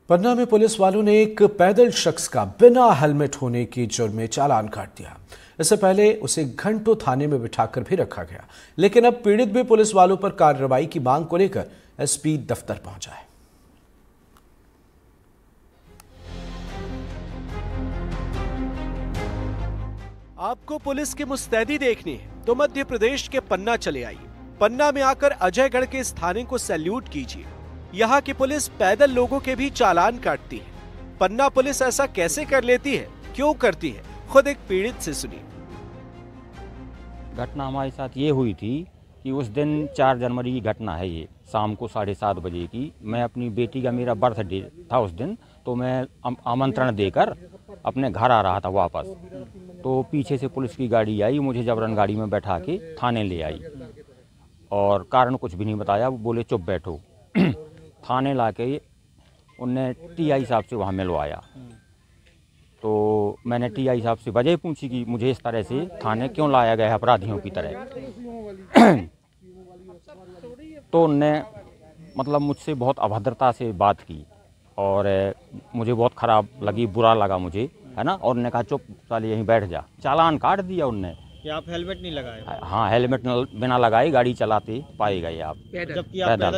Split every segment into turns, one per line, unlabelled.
पन्ना में पुलिस वालों ने एक पैदल शख्स का बिना हेलमेट होने की जुर्म में चालान काट दिया। इससे पहले उसे घंटों थाने में बिठाकर भी रखा गया, लेकिन अब पीड़ित भी पुलिस वालों पर कार्रवाई की मांग को लेकर एसपी दफ्तर पहुंचा है।
आपको पुलिस की मुस्तैदी देखनी है तो मध्य प्रदेश के पन्ना चले आइए। पन्ना में आकर अजयगढ़ के इस थाने को सैल्यूट कीजिए। यहाँ की पुलिस पैदल लोगों के भी चालान काटती है। पन्ना पुलिस ऐसा कैसे कर लेती है, क्यों करती है, खुद एक पीड़ित से सुनिए।
घटना हमारे साथ ये हुई थी कि उस दिन 4 जनवरी की घटना है। ये शाम को 7:30 बजे की, मैं अपनी बेटी का, मेरा बर्थडे था उस दिन, तो मैं आमंत्रण देकर अपने घर आ रहा था वापस। तो पीछे से पुलिस की गाड़ी आई, मुझे जबरन गाड़ी में बैठा के थाने ले आई और कारण कुछ भी नहीं बताया। वो बोले चुप बैठो। थाने लाके उनने टीआई साहब से वहाँ मिलवाया। तो मैंने टीआई साहब से वजह पूछी कि मुझे इस तरह से थाने क्यों लाया गया है अपराधियों की तरह। तो उनने मतलब मुझसे बहुत अभद्रता से बात की और मुझे बहुत ख़राब लगी, बुरा लगा मुझे, है ना। और उन्होंने कहा चुप साले यहीं बैठ जा। चालान काट दिया उनने
कि आप हेलमेट नहीं लगाए।
हाँ, हेलमेट बिना लगाए गाड़ी चलाते पाए गए आप।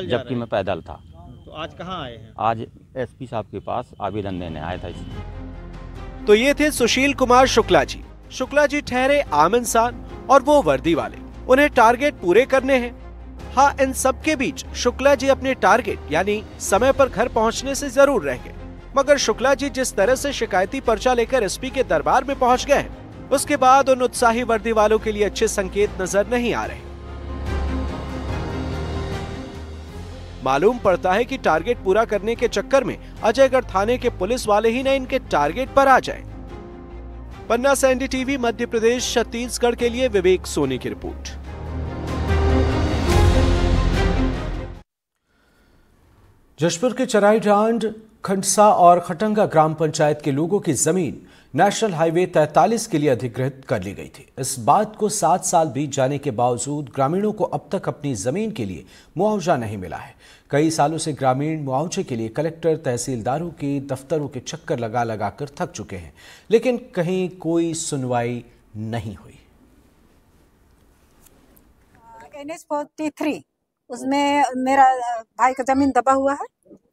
जबकि मैं पैदल था।
तो आज कहाँ आए हैं?
आज एसपी साहब के पास आवेदन देने आया था इसलिए।
तो ये थे सुशील कुमार शुक्ला जी। शुक्ला जी ठहरे आम इंसान और वो वर्दी वाले। उन्हें टारगेट पूरे करने हैं। हाँ, इन सब के बीच शुक्ला जी अपने टारगेट यानी समय पर घर पहुंचने से जरूर रह गए। मगर शुक्ला जी जिस तरह से शिकायती पर्चा लेकर एसपी के दरबार में पहुंच गए हैं, उसके बाद उन उत्साही वर्दी वालों के लिए अच्छे संकेत नजर नहीं आ रहे। मालूम पड़ता है कि टारगेट पूरा करने के चक्कर में अजयगढ़ थाने के पुलिस वाले ही न इनके टारगेट पर आ जाएं। पन्ना से एनडीटीवी मध्य प्रदेश छत्तीसगढ़ के लिए विवेक सोनी की रिपोर्ट।
जशपुर के चराईडांड, खंडसा और खटंगा ग्राम पंचायत के लोगों की जमीन नेशनल हाईवे 43 के लिए अधिकृत कर ली गई थी। इस बात को 7 साल बीत जाने के बावजूद ग्रामीणों को अब तक अपनी जमीन के लिए मुआवजा नहीं मिला है। कई सालों से ग्रामीण मुआवजे के लिए कलेक्टर, तहसीलदारों के दफ्तरों के चक्कर लगा लगा कर थक चुके हैं, लेकिन कहीं कोई सुनवाई नहीं हुई।
NH 43 उसमें मेरा भाई का जमीन दबा हुआ है,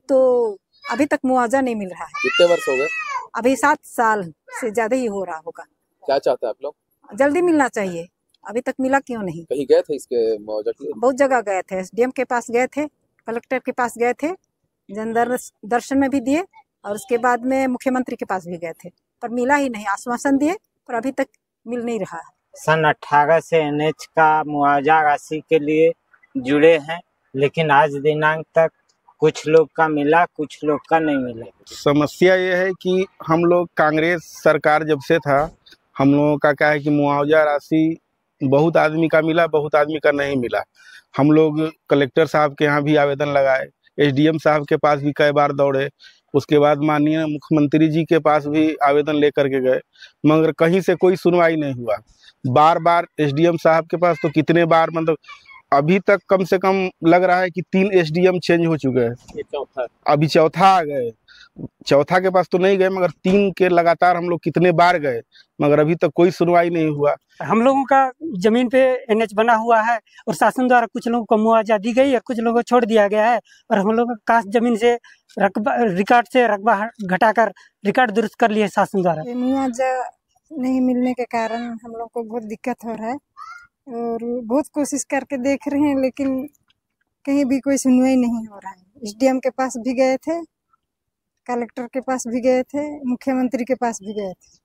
तो अभी तक मुआवजा नहीं मिल रहा है।
कितने वर्ष हो गए?
अभी 7 साल से ज्यादा ही हो रहा होगा।
क्या चाहते हैं आप लोग?
जल्दी मिलना चाहिए। अभी तक मिला क्यों नहीं?
कहीं गए थे इसके मुआवजा के लिए?
बहुत जगह गए थे, SDM के पास गए थे, कलेक्टर के पास गए थे, जन दर्शन में भी दिए और उसके बाद में मुख्यमंत्री के पास भी गए थे, पर मिला ही नहीं। आश्वासन दिए पर अभी तक मिल नहीं रहा है।
सन 18 से NH का मुआवजा राशि के लिए जुड़े हैं, लेकिन आज दिनांक तक कुछ लोग का मिला, कुछ लोग का नहीं मिला।
समस्या ये है कि हम लोग कांग्रेस सरकार जब से था, हम लोगों का क्या है कि मुआवजा राशि बहुत आदमी का मिला, बहुत आदमी का नहीं मिला। हम लोग कलेक्टर साहब के यहाँ भी आवेदन लगाए, SDM साहब के पास भी कई बार दौड़े, उसके बाद माननीय मुख्यमंत्री जी के पास भी आवेदन लेकर के गए, मगर कहीं से कोई सुनवाई नहीं हुआ। बार बार SDM साहब के पास तो कितने बार, मतलब अभी तक कम से कम लग रहा है कि 3 SDM चेंज हो चुके हैं। अभी चौथा आ गए। चौथा के पास तो नहीं गए, मगर 3 के लगातार हम लोग कितने बार गए, मगर अभी तक कोई सुनवाई नहीं हुआ।
हम लोगों का जमीन पे NH बना हुआ है और शासन द्वारा कुछ लोगों को मुआवजा दी गई है, कुछ लोगों को छोड़ दिया गया है, और हम लोग कास्ट जमीन से रिकॉर्ड से रकबा घटाकर रिकॉर्ड दुरुस्त कर लिए शासन द्वारा।
मुआवजा नहीं मिलने के कारण हम लोग को बहुत दिक्कत हो रहा है और बहुत कोशिश करके देख रहे हैं, लेकिन कहीं भी कोई सुनवाई नहीं हो रहा है। SDM के पास भी गए थे, कलेक्टर के पास भी गए थे, मुख्यमंत्री के पास भी गए थे।